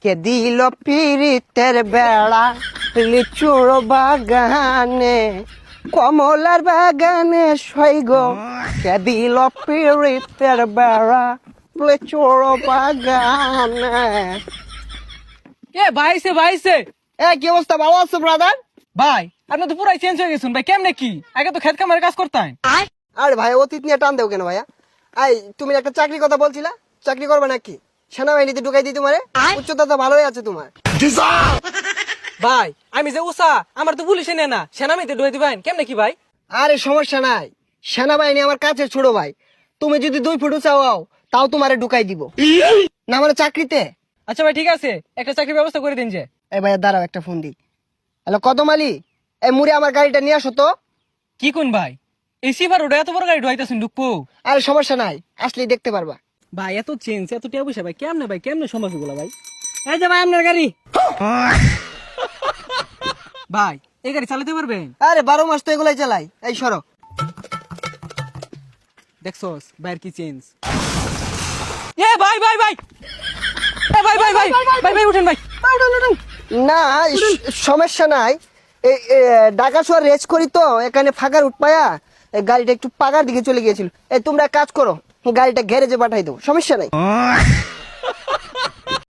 কে দিল পিরিতের বেড়া লিচুর বাগানে কমলার বাগানে সৈগ কে দিল পিরিতের বেড়া লিচুর বাগানে। এ ভাইছে ভাইছে কি অবস্থা, ভালো আছো ব্রাদার? ভাই আপনি তো পুরাই চেঞ্জ হয়ে গেছেন ভাই, কেমনে কি? আগে তো খেত খামারে কাজ করতেন। আরে ভাই অতীত নিয়ে টান দেও কেন ভাইয়া? তুমি একটা চাকরির কথা বলছিলা, চাকরি করবে নাকি? সেনাবাহিনীতে ঢুকাই দিই তোমারে, উচ্চতা তো ভালোই আছে তোমার। ভাই আমি যে উষা, আমার তো পুলিশে নেয় না, সেনামিতে ঢুকে দিবেন কেমনে কি ভাই? আরে সমস্যা নাই, সেনাবাহিনী আমার কাছে ছোট ভাই। তুমি যদি 2 ফুট উঁচা হও তাও তোমারে ঢুকাই দিব না, মানে চাকরিতে। আচ্ছা ভাই ঠিক আছে, একটা চাকরির ব্যবস্থা করে দিন যে। এই ভাইয়া দাঁড়াও, একটা ফোন দিই। হ্যালো কদম আলী, এই মুড়ে আমার গাড়িটা নিয়ে আসো তো। কি কোন ভাই, এই সিফার ওটা এত বড় গাড়ি ঢুকাইতেছেন ঢুকবো? আরে সমস্যা নাই, আসলেই দেখতে পারবা। ভাই এত চেঞ্জ এত টিয়া পয়সা ভাই কেমনে সম্ভব এগুলা ভাই? এই যে ভাই আপনার গাড়ি। ভাই এই গাড়ি চালাতে পারবেন? আরে 12 মাস তো এগুলাই চালাই। এই সরো। দেখছস ভাইয়ের কি চেঞ্জ। এ ভাই ভাই ভাই এ ভাই ভাই ভাই ভাই ভাই উঠেন ভাই। না সমস্যা নাই, ঢাকা শহর রেস করি তো, এখানে ফাঁকার উঠপায়া গাড়িটা একটু পাকার দিকে চলে গিয়েছিল। তোমরা এক কাজ করো, গাড়িটা গ্যারেজে পাঠাই দাও, সমস্যা নাই।